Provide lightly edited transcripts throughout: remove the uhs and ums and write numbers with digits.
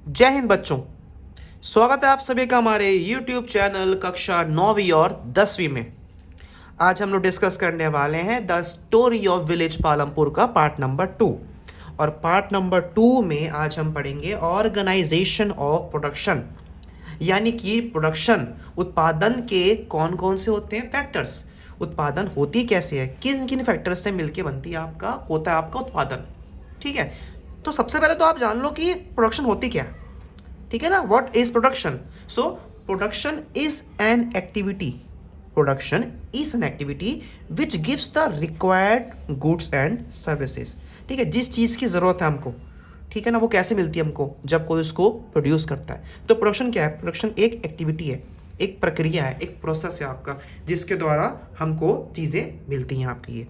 जय हिंद बच्चों, स्वागत है आप सभी का हमारे YouTube चैनल कक्षा 9वीं और 10वीं में। आज हम लोग डिस्कस करने वाले हैं the story of village Palampur का पार्ट नंबर 2। और पार्ट नंबर 2 में आज हम पढ़ेंगे ऑर्गेनाइजेशन ऑफ प्रोडक्शन, यानी कि प्रोडक्शन उत्पादन के कौन कौन से होते हैं फैक्टर्स, उत्पादन होती कैसे है, किन किन फैक्टर्स से मिलके बनती है होता है आपका उत्पादन। ठीक है, तो सबसे पहले तो आप जान लो कि प्रोडक्शन होती क्या। ठीक है ना, what is production. So production is an activity, production is an activity which gives the required goods and services. ठीक है, जिस चीज़ की ज़रूरत है हमको, ठीक है ना, वो कैसे मिलती है हमको, जब कोई उसको प्रोड्यूस करता है। तो प्रोडक्शन क्या है, प्रोडक्शन एक एक्टिविटी है, एक प्रक्रिया है, एक प्रोसेस है आपका, जिसके द्वारा हमको चीज़ें मिलती हैं आपकी। ये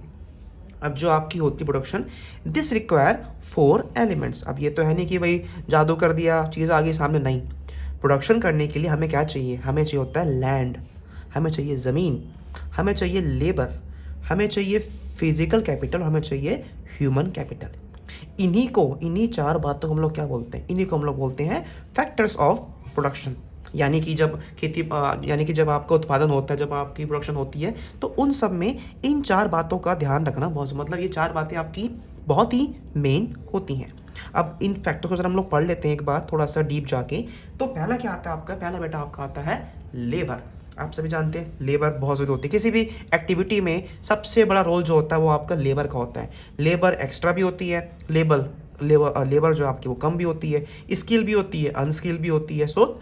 अब जो आपकी होती प्रोडक्शन, दिस रिक्वायर 4 एलिमेंट्स। अब ये तो है नहीं कि भाई जादू कर दिया चीज़ आ गई सामने, नहीं। प्रोडक्शन करने के लिए हमें क्या चाहिए, हमें चाहिए होता है लैंड, हमें चाहिए ज़मीन, हमें चाहिए लेबर, हमें चाहिए फिजिकल कैपिटल, हमें चाहिए ह्यूमन कैपिटल। इन्हीं 4 बातों को हम लोग क्या बोलते हैं, इन्हीं को हम लोग बोलते हैं फैक्टर्स ऑफ प्रोडक्शन। यानी कि जब यानी कि जब आपका उत्पादन होता है, जब आपकी प्रोडक्शन होती है, तो उन सब में इन 4 बातों का ध्यान रखना बहुत, मतलब ये 4 बातें आपकी बहुत ही मेन होती हैं। अब इन फैक्टर्स को जरा हम लोग पढ़ लेते हैं एक बार थोड़ा सा डीप जाके। तो पहला क्या आता है आपका, पहला बेटा आपका आता है लेबर। आप सभी जानते हैं लेबर बहुत ज़रूरी होती है किसी भी एक्टिविटी में। सबसे बड़ा रोल जो होता है वो आपका लेबर का होता है। लेबर एक्स्ट्रा भी होती है, लेबर जो आपकी वो कम भी होती है, स्किल भी होती है, अनस्किल भी होती है। So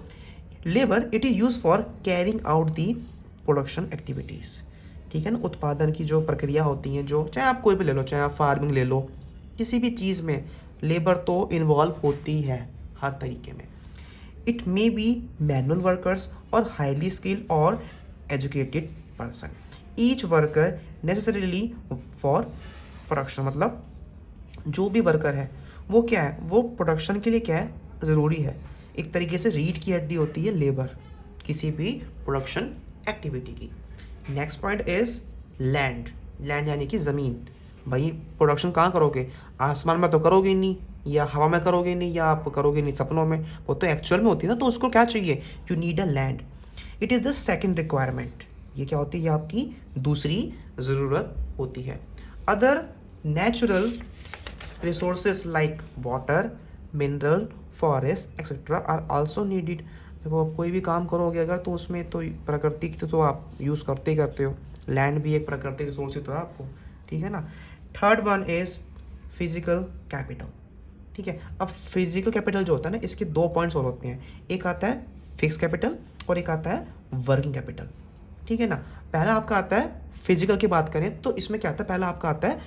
labour it is use for carrying out the production activities. ठीक है ना, उत्पादन की जो प्रक्रिया होती हैं, जो चाहे आप कोई भी ले लो, चाहे आप फार्मिंग ले लो, किसी भी चीज़ में लेबर तो इन्वॉल्व होती है हर तरीके में। It may be manual workers और हाईली स्किल्ड और educated person. Each worker necessarily for production, मतलब जो भी वर्कर है वो क्या है, वो प्रोडक्शन के लिए क्या है, ज़रूरी है। एक तरीके से रीढ़ की हड्डी होती है लेबर किसी भी प्रोडक्शन एक्टिविटी की। Next point is land. Land यानी कि ज़मीन। भाई प्रोडक्शन कहाँ करोगे, आसमान में तो करोगे नहीं, या हवा में करोगे नहीं, या आप करोगे नहीं सपनों में, वो तो एक्चुअल में होती है ना। तो उसको क्या चाहिए, you need a land. It is the second requirement. ये क्या होती है, आपकी दूसरी ज़रूरत होती है। Other natural resources like water, mineral, forest etcetera are also needed. देखो आप कोई भी काम करोगे अगर, तो उसमें तो प्रकृति की तो आप यूज़ करते ही करते हो। लैंड भी एक प्राकृतिक रिसोर्स ही तो है आपको। ठीक है ना। Third one is physical capital. ठीक है, अब फिजिकल कैपिटल जो होता है ना, इसके 2 पॉइंट्स और होते हैं। एक आता है फिक्स कैपिटल और एक आता है वर्किंग कैपिटल। ठीक है ना। पहला आपका आता है फिजिकल की बात करें तो इसमें क्या आता है, पहला आपका आता है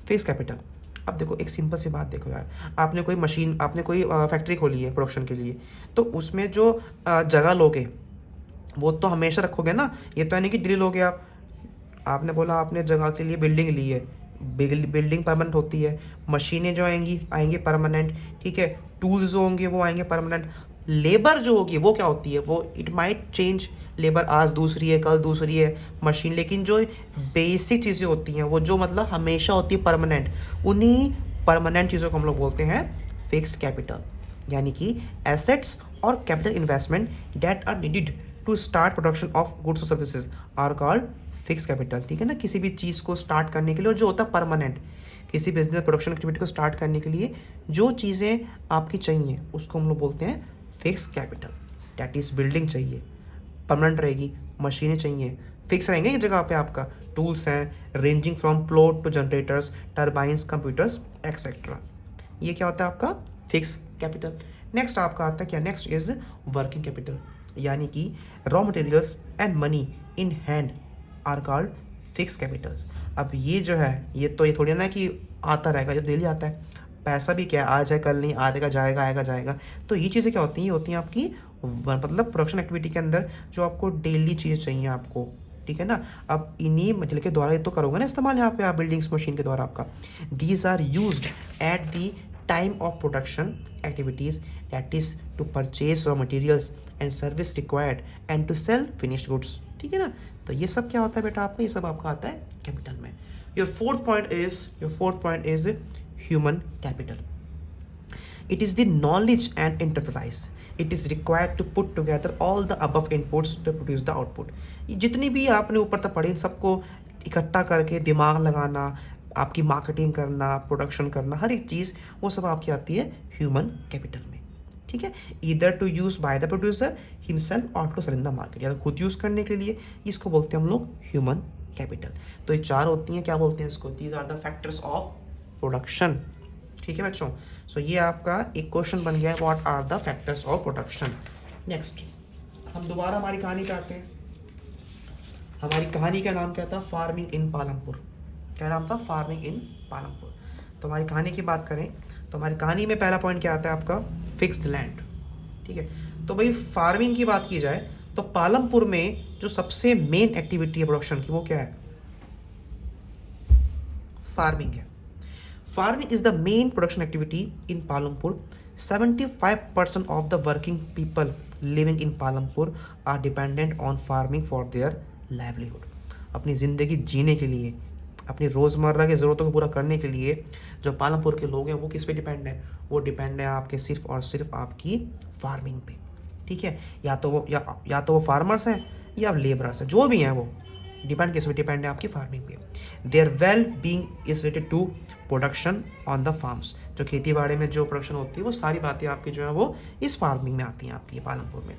फिक्स कैपिटल। अब देखो एक सिंपल सी बात देखो यार, आपने कोई फैक्ट्री खोली है प्रोडक्शन के लिए, तो उसमें जो जगह लोगे वो तो हमेशा रखोगे ना। ये तो है नहीं कि डेली लोगे आप। आपने बोला आपने जगह के लिए बिल्डिंग ली है, बिल्डिंग परमानेंट होती है, मशीनें जो आएंगी परमानेंट। ठीक है, टूल्स जो होंगे वो आएंगे परमानेंट। लेबर जो होगी वो क्या होती है, वो इट माइट चेंज। लेबर आज दूसरी है, कल दूसरी है मशीन, लेकिन जो बेसिक चीज़ें होती हैं वो जो मतलब हमेशा होती है परमानेंट, उन्हीं परमानेंट चीज़ों को हम लोग बोलते हैं फिक्स कैपिटल। यानी कि एसेट्स और capital investment that are needed to start production of goods और services are called fix capital. ठीक है ना, किसी भी चीज़ को स्टार्ट करने के लिए, और जो होता है परमानेंट, किसी बिजनेस प्रोडक्शन एक्टिविटी को स्टार्ट करने के लिए जो चीज़ें आपकी चाहिए उसको हम लोग बोलते हैं fix capital. That is building चाहिए, परमानेंट रहेगी, मशीनें चाहिए, फिक्स रहेंगे एक जगह पे, आपका टूल्स हैं ranging from plot to generators, turbines, computers etcetera. ये क्या होता है आपका फिक्स कैपिटल। नेक्स्ट आपका आता है क्या, नेक्स्ट इज वर्किंग कैपिटल। यानी कि raw materials and money in hand are called fix capitals. अब ये जो है ये थोड़ी ना कि आता रहेगा, ये डेली आता है। पैसा भी क्या है, आज है कल नहीं, आएगा जाएगा आएगा जाएगा। तो ये चीज़ें क्या होती हैं, ये होती हैं आपकी मतलब प्रोडक्शन एक्टिविटी के अंदर जो आपको डेली चीज़ चाहिए आपको। ठीक है ना। अब इन्हीं मटेरियल के द्वारा ये तो करोगे ना इस्तेमाल यहाँ पे आप बिल्डिंग्स मशीन के द्वारा आपका। These are used at the time of production activities, that is to purchase raw materials and service required and to sell finished goods. ठीक है ना। तो ये सब क्या होता है बेटा आपका, ये सब आपका आता है कैपिटल में। Your fourth point is human capital. It is the knowledge and enterprise. It is required to put together all the above inputs to produce the output. ये जितनी भी आपने ऊपर तक पढ़ी इन सबको इकट्ठा करके दिमाग लगाना, आपकी मार्केटिंग करना, प्रोडक्शन करना, हर एक चीज़ वो सब आपकी आती है ह्यूमन कैपिटल में, ठीक है। Either to use by the producer himself और to sell in the market, या तो खुद यूज़ करने के लिए, इसको बोलते हैं हम लोग ह्यूमन कैपिटल। तो ये चार होती हैं, क्या बोलते हैं इसको, these are the factors of production, ठीक है बच्चों। सो ये आपका एक क्वेश्चन बन गया है, what are the factors of production. Next हम दोबारा हमारी कहानी पे आते हैं। हमारी कहानी का नाम क्या था, फार्मिंग इन पालमपुर। क्या नाम था, फार्मिंग इन पालमपुर। तो हमारी कहानी की बात करें तो हमारी कहानी में पहला पॉइंट क्या आता है आपका, फिक्स्ड लैंड, ठीक है। तो भाई फार्मिंग की बात की जाए तो पालमपुर में जो सबसे मेन एक्टिविटी है प्रोडक्शन की वो क्या है, फार्मिंग है। Farming is the main production activity in Palampur. 75% of the working people living in Palampur are dependent on farming for their livelihood. अपनी ज़िंदगी जीने के लिए, अपनी रोज़मर्रा की ज़रूरतों को पूरा करने के लिए जो पालमपुर के लोग हैं वो किस पे डिपेंड है, वो डिपेंड है आपके सिर्फ और सिर्फ आपकी फार्मिंग पे, ठीक है। या तो वो फार्मर्स हैं या लेबरर्स हैं, जो भी हैं वो डिपेंड किस पे डिपेंड है, आपकी फार्मिंग पे। Their well being is related to production on the farms, जो खेती बाड़ी में जो प्रोडक्शन होती है वो सारी बातें आपकी जो है वो इस फार्मिंग में आती हैं आपकी पालमपुर में।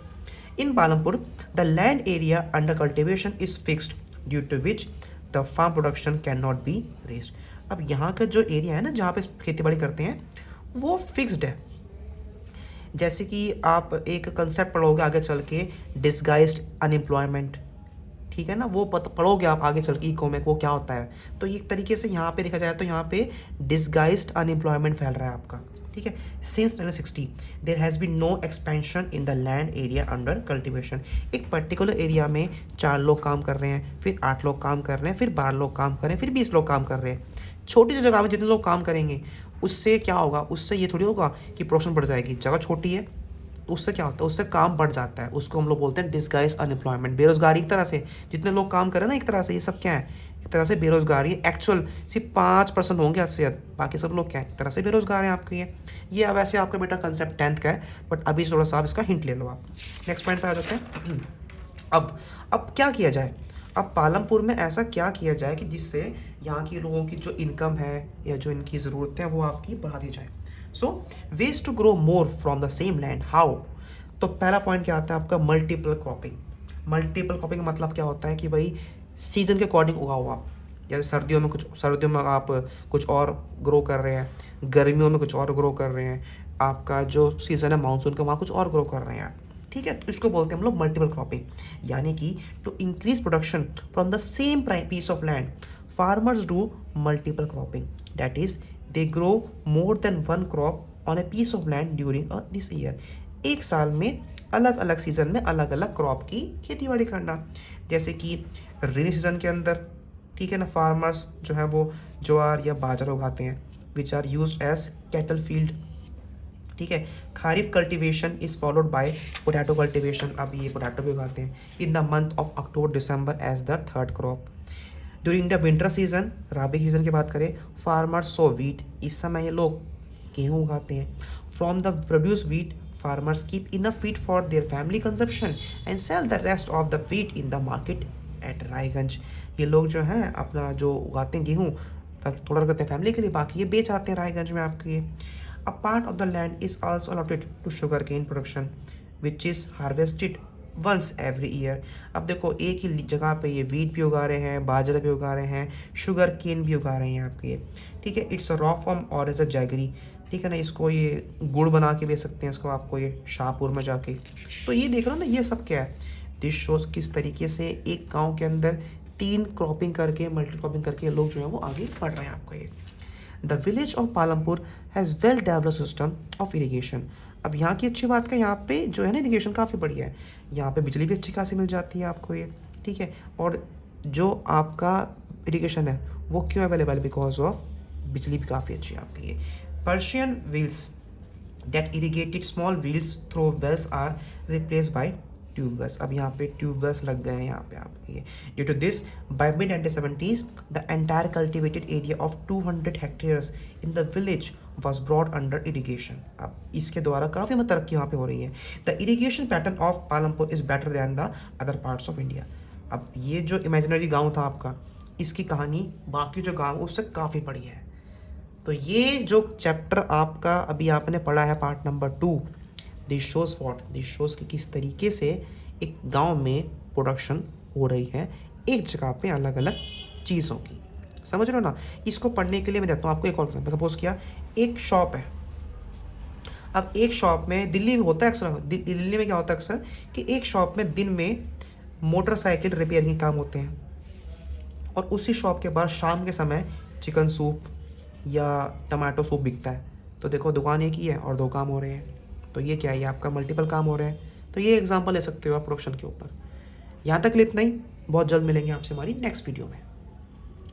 In Palampur the land area under cultivation is fixed due to which the farm production can not be raised. अब यहाँ का जो एरिया है ना जहाँ पे खेती बाड़ी करते हैं वो फिक्स्ड है। जैसे कि आप एक कंसेप्ट पढ़ोगे आगे चल के, डिस्गाइज्ड अनएम्प्लॉयमेंट, ठीक है ना, वो पढ़ोगे आप आगे चल के इको में वो क्या होता है। तो एक तरीके से यहाँ पे देखा जाए तो यहाँ पे डिस्गाइज्ड अनएम्प्लॉयमेंट फैल रहा है आपका, ठीक है। Since 1960 there has been no expansion in the land area under cultivation. एक पर्टिकुलर एरिया में 4 लोग काम कर रहे हैं, फिर 8 लोग काम कर रहे हैं, फिर 12 लोग काम कर रहे हैं, फिर 20 लोग काम कर रहे हैं। छोटी सी जगह में जितने लोग काम करेंगे उससे क्या होगा, उससे ये थोड़ी होगा कि प्रोडक्शन बढ़ जाएगी। जगह छोटी है तो उससे क्या होता है, उससे काम बढ़ जाता है, उसको हम लोग बोलते हैं डिस्गाइज अनएम्प्लॉयमेंट, बेरोजगारी। एक तरह से जितने लोग काम कर रहे हैं ना, एक तरह से ये सब क्या है, एक तरह से बेरोजगारी। एक्चुअल सिर्फ 5% होंगे इससे, बाकी सब लोग क्या है, एक तरह से बेरोजगार हैं आपके। ये वैसे आपका बेटा कंसेप्ट 10th का है, बट अभी थोड़ा सा आप इसका हिंट ले लो आप। नेक्स्ट पॉइंट पर आ जाते हैं। अब क्या किया जाए, अब पालमपुर में ऐसा क्या किया जाए कि जिससे यहाँ के लोगों की जो इनकम है या जो इनकी ज़रूरतें हैं वो आपकी बढ़ा दी जाए। So ways to grow more from the same land, how. तो पहला पॉइंट क्या आता है आपका, मल्टीपल क्रॉपिंग। मल्टीपल क्रॉपिंग का मतलब क्या होता है कि भाई सीजन के अकॉर्डिंग उगाओ आप। जैसे सर्दियों में आप कुछ और ग्रो कर रहे हैं, गर्मियों में कुछ और ग्रो कर रहे हैं, आपका जो सीज़न है मानसून का वहाँ कुछ और ग्रो कर रहे हैं, ठीक है। तो इसको बोलते हैं हम लोग मल्टीपल क्रॉपिंग, यानी कि to increase production from the same piece of land farmers do multiple cropping, that is they grow more than one crop on a piece of land during this year. एक साल में अलग अलग season में अलग अलग क्रॉप की खेती बाड़ी करना। जैसे कि रेनी सीजन के अंदर, ठीक है ना, फार्मर्स जो है वो ज्वार या बाजरा उगाते हैं, which are used as cattle feed, ठीक है। Kharif cultivation is followed by potato cultivation, अब ये पोटैटो भी उगाते हैं in the month of October December as the third crop. During the winter season, rabi season की बात करें, फार्मर्स सो वीट, इस समय ये लोग गेहूँ उगाते हैं। From the produce wheat farmers keep enough wheat for their family consumption and sell the rest of the wheat in the market at Raiganj. ये लोग जो हैं अपना जो उगाते हैं गेहूँ थोड़ा करते हैं फैमिली के लिए, बाकी ये बेच आते हैं रायगंज में आपके। A part of the land is also allotted to sugarcane production, which is harvested once every year. अब देखो एक ही जगह पे ये वीट भी उगा रहे हैं, बाजरा भी उगा रहे हैं, शुगर केन भी उगा रहे हैं आपके, ठीक है। इट्स अ रॉ फॉर्म और एज अ जैगरी, ठीक है ना, इसको ये गुड़ बना के बेच सकते हैं इसको आपको ये शाहपुर में जाके। तो ये देख रहे हो ना, ये सब क्या है, दिस शोज किस तरीके से एक गाँव के अंदर 3 क्रॉपिंग करके, मल्टी क्रॉपिंग करके लोग जो है वो आगे बढ़ रहे हैं आपको ये। The village of Palampur has well developed system of irrigation. अब यहाँ की अच्छी बात का, यहाँ पे जो है ना इरीगेशन काफ़ी बढ़िया है, यहाँ पे बिजली भी अच्छी खासी मिल जाती है आपको ये, ठीक है। और जो आपका इरीगेशन है वो क्यों अवेलेबल, बिकॉज ऑफ बिजली भी काफ़ी अच्छी है आपकी ये। Persian wheels that irrigated small wheels through wells are replaced by tube wells. अब यहाँ पे ट्यूबवेल्स लग गए हैं यहाँ पे आपके। Due to this by mid 1970s the entire cultivated area of 200 hectares in the village was brought under irrigation. अब इसके द्वारा काफ़ी तरक्की वहाँ पे हो रही है। The irrigation pattern of Palampur is better than the other parts of India. अब ये जो इमेजिनरी गाँव था आपका, इसकी कहानी बाकी जो गाँव उससे काफ़ी बड़ी है। तो ये जो चैप्टर आपका अभी आपने पढ़ा है पार्ट नंबर 2, दिस शोज़ कि किस तरीके से एक गांव में प्रोडक्शन हो रही है एक जगह पे अलग अलग चीज़ों की। समझ रहे हो ना। इसको पढ़ने के लिए मैं देता हूँ आपको एक और एग्जाम्पल। सपोज किया एक शॉप है। अब एक शॉप में दिल्ली में होता है अक्सर, दिल्ली में क्या होता है अक्सर कि एक शॉप में दिन में मोटरसाइकिल रिपेयरिंग काम होते हैं, और उसी शॉप के बाद शाम के समय चिकन सूप या टमाटो सूप बिकता है। तो देखो दुकान एक ही है और 2 काम हो रहे हैं। तो ये क्या है, ये आपका मल्टीपल काम हो रहे हैं। तो ये एग्जांपल ले सकते हो आप प्रोडक्शन के ऊपर। यहाँ तक इतना ही। बहुत जल्द मिलेंगे आपसे हमारी नेक्स्ट वीडियो में।